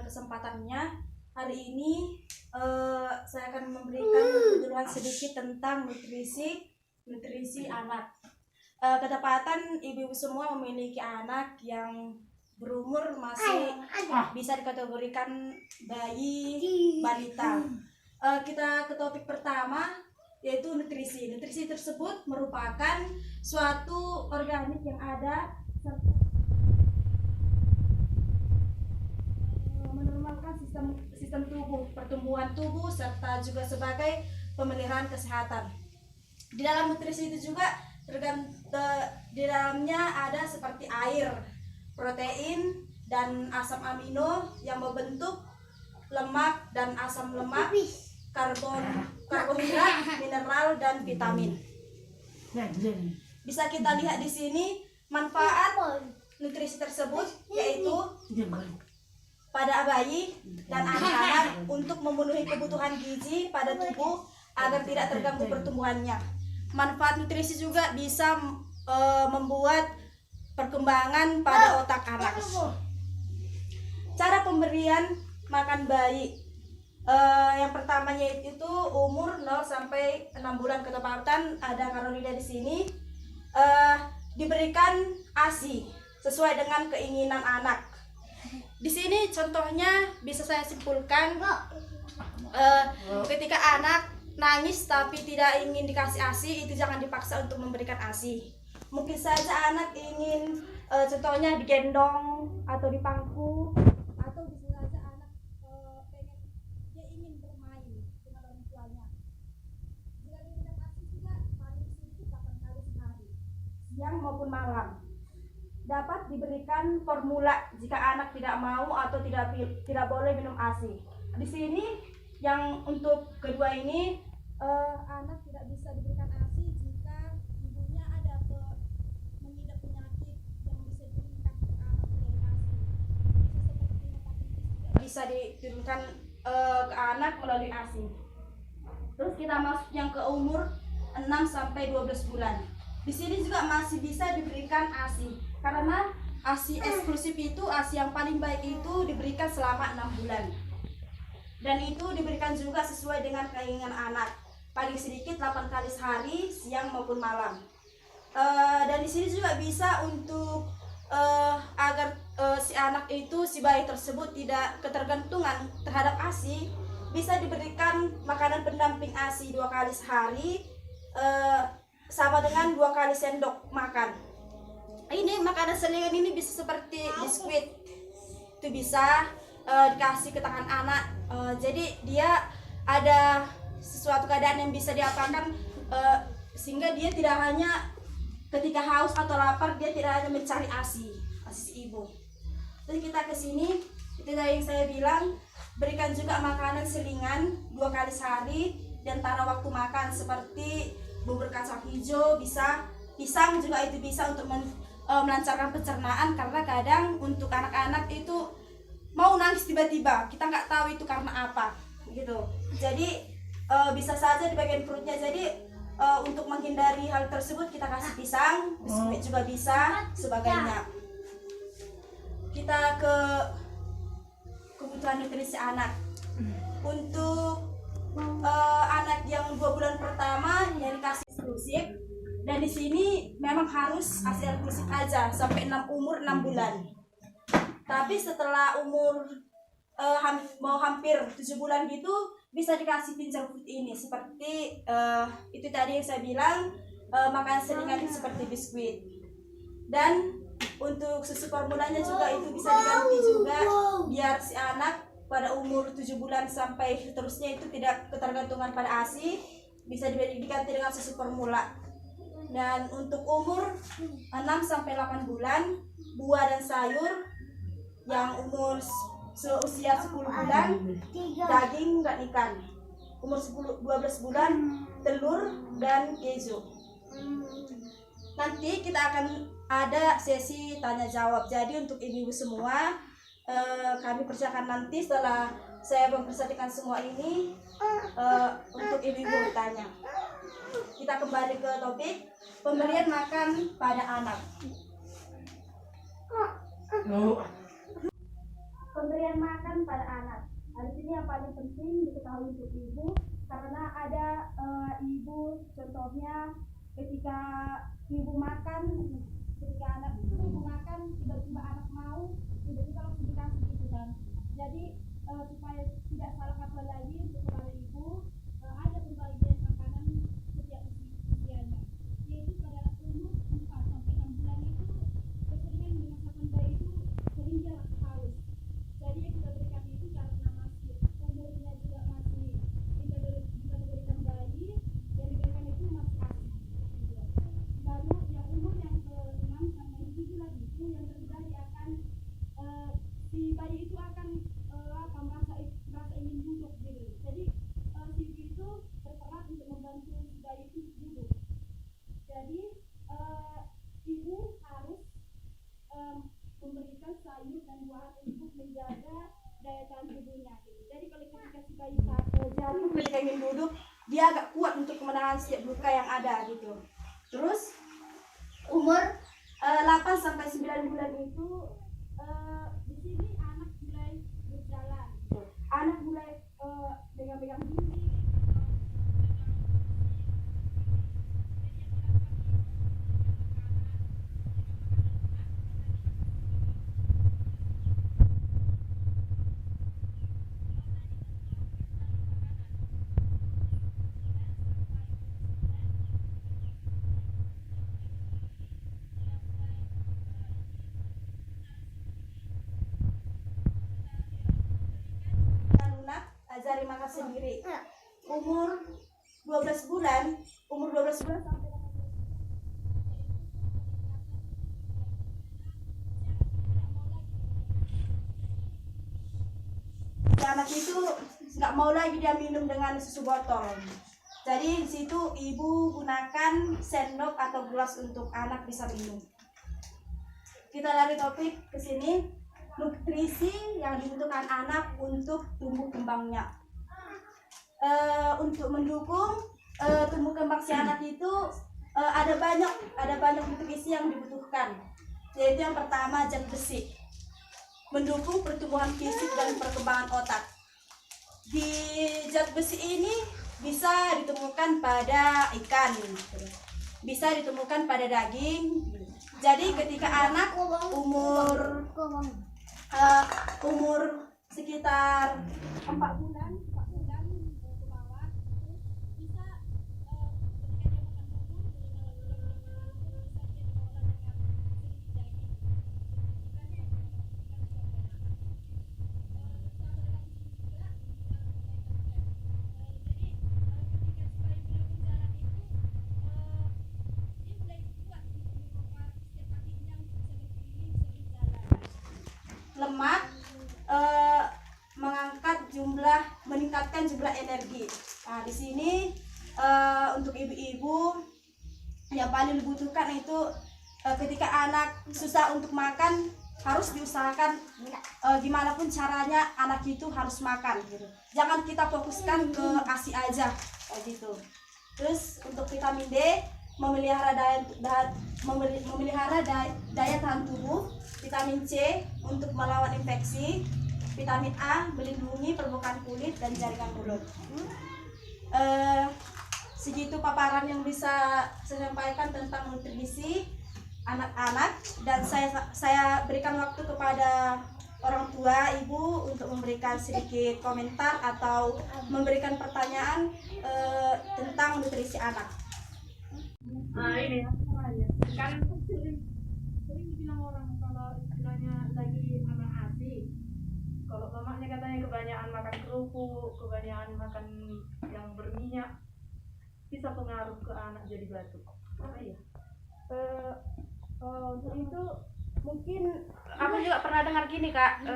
kesempatannya. Hari ini saya akan memberikan penyuluhan sedikit tentang nutrisi anak. Kedapatan ibu-ibu semua memiliki anak yang berumur masih bisa dikategorikan bayi balita. Kita ke topik pertama, yaitu nutrisi. Nutrisi tersebut merupakan suatu organik yang ada serta menormalkan sistem tubuh, pertumbuhan tubuh, serta juga sebagai pemeliharaan kesehatan. Di dalam nutrisi itu juga di dalamnya ada seperti air, protein, dan asam amino yang membentuk lemak dan asam lemak, karbohidrat, mineral, dan vitamin. Bisa kita lihat di sini manfaat nutrisi tersebut, yaitu pada bayi dan anak-anak untuk memenuhi kebutuhan gizi pada tubuh agar tidak terganggu pertumbuhannya. Manfaat nutrisi juga bisa membuat perkembangan pada otak anak. Cara pemberian makan bayi, yang pertamanya itu umur 0 sampai 6 bulan, ketepatan ada Carolina di sini. Diberikan ASI sesuai dengan keinginan anak. Di sini contohnya bisa saya simpulkan, ketika anak nangis tapi tidak ingin dikasih ASI, itu jangan dipaksa untuk memberikan ASI. Mungkin saja anak ingin contohnya digendong atau dipangku, atau bisa saja anak dia ingin bermain dengan orang tuanya. Jika diberikan ASI juga paling sedikit 8 kali sehari, siang maupun malam. Dapat diberikan formula jika anak tidak mau atau tidak boleh minum ASI. Di sini yang untuk kedua ini, anak tidak bisa diberikan ASI jika ibunya ada mengidap penyakit yang bisa diturunkan ke anak dari ASI. Bisa diturunkan ke anak melalui ASI. Terus kita masuk yang ke umur 6 sampai 12 bulan. Di sini juga masih bisa diberikan ASI, karena ASI eksklusif itu, ASI yang paling baik itu diberikan selama 6 bulan. Dan itu diberikan juga sesuai dengan keinginan anak. Paling sedikit 8 kali sehari, siang maupun malam. Dan di sini juga bisa untuk agar si anak itu, si bayi tersebut tidak ketergantungan terhadap ASI, bisa diberikan makanan pendamping ASI 2 kali sehari, sama dengan 2 kali sendok makan. Ini makanan selingan ini bisa seperti biskuit, itu bisa dikasih ke tangan anak. Jadi dia ada sesuatu keadaan yang bisa diapakan, sehingga dia tidak hanya ketika haus atau lapar, dia tidak hanya mencari ASI si ibu. Terus kita ke sini, itu yang saya bilang, berikan juga makanan selingan 2 kali sehari di antara waktu makan, seperti bubur kacang hijau, bisa pisang juga, itu bisa untuk melancarkan pencernaan, karena kadang untuk anak-anak itu mau nangis tiba-tiba, kita nggak tahu itu karena apa gitu. Jadi bisa saja di bagian perutnya. Jadi untuk menghindari hal tersebut, kita kasih pisang, biskuit juga bisa, sebagainya. Kita ke kebutuhan nutrisi anak. Untuk anak yang 2 bulan pertama yang dikasih eksklusif, dan di sini memang harus ASI eksklusif aja sampai umur 6 bulan. Tapi setelah umur mau hampir 7 bulan gitu, bisa dikasih finger food ini, seperti itu tadi yang saya bilang, makanan selingan seperti biskuit. Dan untuk susu formulanya juga itu bisa diganti juga, biar si anak pada umur 7 bulan sampai seterusnya itu tidak ketergantungan pada ASI, bisa diganti dengan susu formula. Dan untuk umur 6 sampai 8 bulan, buah dan sayur. Yang umur seusia 10 bulan, daging dan ikan. Umur 12 bulan, telur dan keju. Nanti kita akan ada sesi tanya jawab. Jadi untuk ibu-ibu semua, kami persilakan nanti setelah saya mempresentasikan semua ini, untuk ibu-ibu bertanya. Kita kembali ke topik pemberian makan pada anak. pemberian makan pada anak. Di sini yang paling penting diketahui untuk ibu, karena ada ibu contohnya ketika ibu makan, ketika anak itu ibu makan tiba-tiba anak mau tiba-tiba langsung dikasih gitu kan. Jadi supaya tidak salah kaprah lagi untuk kepada ibu, ada pembagian makanan setiap usianya, yaitu pada umur 4 sampai 6 bulan itu keseringan memaksakan bayi itu sering dia haus. Jadi yang kita berikan itu karena masih umurnya juga masih dikategorikan bayi, yang diberikan itu masih ASI. Lalu yang umur yang ke-6 sampai 7 bulan itu yang terjadi akan si bayi itu akan merasa ingin duduk gitu. Jadi si ibu itu berperan untuk membantu si bayi itu duduk. Jadi ibu harus memberikan sayur dan buah untuk menjaga daya tahan tubuhnya gitu. Jadi kalau ketika si bayi jatuh ketika ingin duduk, dia agak kuat untuk menahan setiap luka yang ada gitu. Terus umur 8 sampai 9 bulan itu di sini anak mulai berjalan. Anak mulai pegang-pegang dinding. Ajari makan sendiri. Umur 12 bulan sampai 18 anak itu nggak mau lagi dia minum dengan susu botol. Jadi di situ ibu gunakan sendok atau gelas untuk anak bisa minum. Kita lari topik ke sini, nutrisi yang dibutuhkan anak untuk tumbuh kembangnya. Untuk mendukung tumbuh kembang si anak itu ada banyak nutrisi yang dibutuhkan. Yaitu yang pertama zat besi, mendukung pertumbuhan fisik dan perkembangan otak. Di zat besi ini bisa ditemukan pada ikan, bisa ditemukan pada daging. Jadi ketika anak umur sekitar 4 bulan ke bawah bisa ketika dia makan bubur lemak meningkatkan jumlah energi. Nah, di sini untuk ibu-ibu yang paling dibutuhkan itu ketika anak susah untuk makan, harus diusahakan gimana pun caranya anak itu harus makan gitu. Jangan kita fokuskan ke ASI aja gitu. Terus untuk vitamin D memelihara daya tahan tubuh, vitamin C untuk melawan infeksi, vitamin A melindungi permukaan kulit dan jaringan mulut. Segitu paparan yang bisa saya sampaikan tentang nutrisi anak-anak, dan saya berikan waktu kepada orang tua ibu untuk memberikan sedikit komentar atau memberikan pertanyaan tentang nutrisi anak. Ini kan sering dibilang orang kalau istilahnya lagi anak ASI, kalau mamanya katanya kebanyakan makan kerupuk, kebanyakan makan yang berminyak, bisa pengaruh ke anak jadi batuk. Apa ya? Untuk itu mungkin aku juga pernah dengar gini Kak,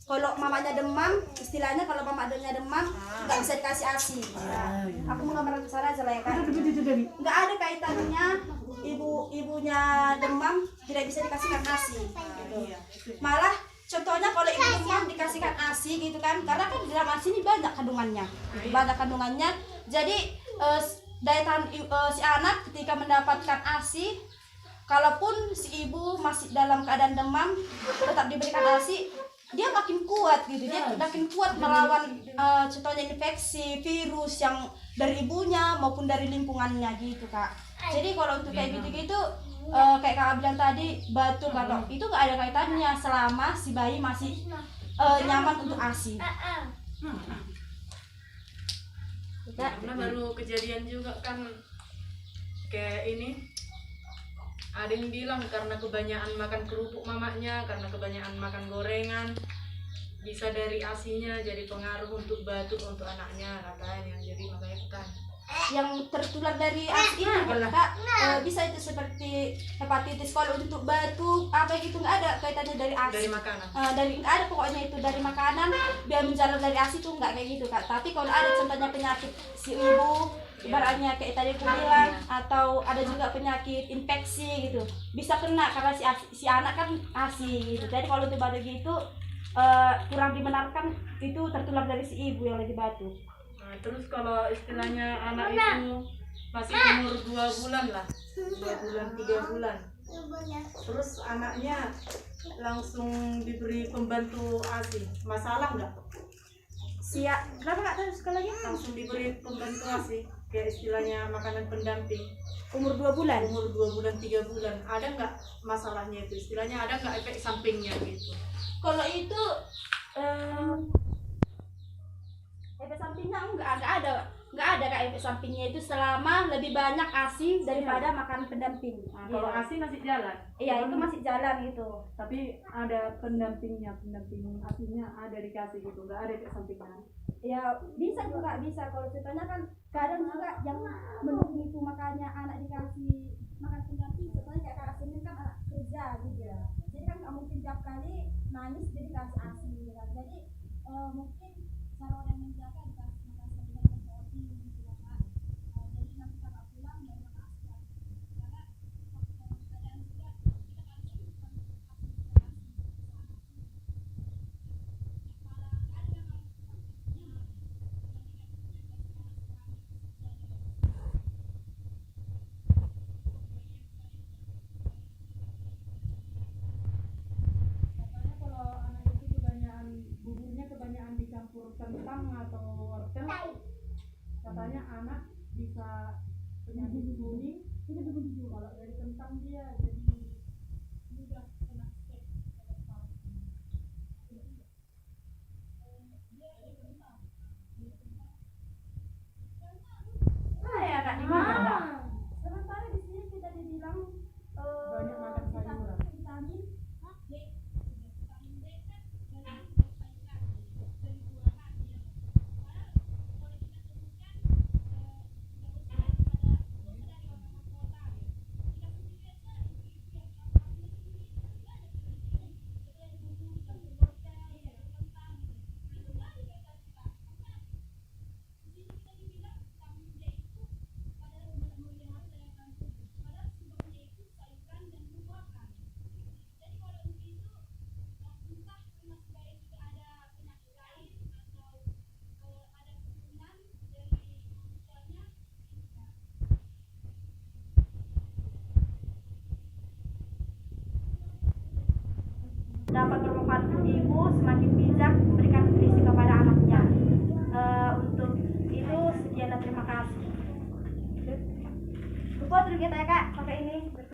kalau mamanya demam, istilahnya kalau mamanya demam nggak bisa dikasih ASI. Aku menggambarkan ke sana aja lah ya Kak. Nggak ada kaitannya ibunya demam tidak bisa dikasihkan ASI. Gitu. Malah contohnya kalau ibu demam dikasihkan ASI gitu kan, karena kan di dalam ASI ini banyak kandungannya. Jadi daya tahan si anak ketika mendapatkan ASI, kalaupun si ibu masih dalam keadaan demam tetap diberikan ASI, dia makin kuat gitu, dia makin kuat melawan contohnya infeksi virus yang dari ibunya maupun dari lingkungannya gitu kak. Jadi kalau untuk kayak gitu-gitu kayak kakak bilang tadi, batu kalau itu nggak ada kaitannya selama si bayi masih nyaman untuk ASI. Karena baru kejadian juga kan kayak ini, ada yang bilang karena kebanyakan makan kerupuk mamanya, karena kebanyakan makan gorengan, bisa dari ASI-nya jadi pengaruh untuk batuk untuk anaknya katanya. Jadi makanya kita yang tertular dari ASI ini kak bisa itu seperti hepatitis. Kalau untuk batuk apa gitu nggak ada kaitannya dari ASI, dari makanan. dari nggak ada pokoknya itu dari makanan biar menjalar dari ASI tuh nggak kayak gitu kak. Tapi kalau ada contohnya penyakit si ibu ibaratnya kayak tadi aku bilang, atau ada juga penyakit infeksi gitu bisa kena karena si anak kan ASI gitu. Jadi kalau untuk batuk gitu kurang dibenarkan itu tertular dari si ibu yang lagi batuk. Nah, terus kalau istilahnya anak itu masih umur 2 bulan lah, 2 bulan 3 bulan, terus anaknya langsung diberi pembantu ASI, masalah nggak? Kenapa nggak tahu sekali lagi? Langsung diberi pembantu ASI, kayak istilahnya makanan pendamping. Umur 2 bulan? Umur 2 bulan 3 bulan, ada nggak masalahnya itu? Istilahnya ada nggak efek sampingnya gitu? Kalau itu efek sampingnya nggak ada kak efek sampingnya itu selama lebih banyak ASI daripada makanan pendamping. Nah, kalau ASI masih jalan? Iya itu masih jalan itu. Tapi ada pendamping ASI-nya ada dikasih gitu, nggak ada efek sampingnya? Ya bisa tuh kak, bisa. Kalau contohnya kan kadang juga yang mendukung itu makanya anak dikasih makan pendamping. Contohnya kayak kakak Senin kan anak kerja gitu ya. Jadi kan nggak mungkin tiap kali nangis jadi kasih ASI gitu kan. Jadi mungkin cara orang menjaga dikasih makan pendamping protein gitu ya kak. Jadi nanti kakak pulang baru kakak ASI lagi. Karena kadang juga kita kan kebanyakan dicampur kentang atau wortel, katanya anak bisa penyakit kuning. Kalau dari kentang dia jadi mudah kena stek. ya kak dimana? Sementara di sini kita dibilang banyak makan sayuran. vitamin dapat bermanfaat untuk ibu, semakin bijak memberikan nutrisi kepada anaknya. Untuk itu sekian dan terima kasih. Lupa dulu kita ya kak pakai ini.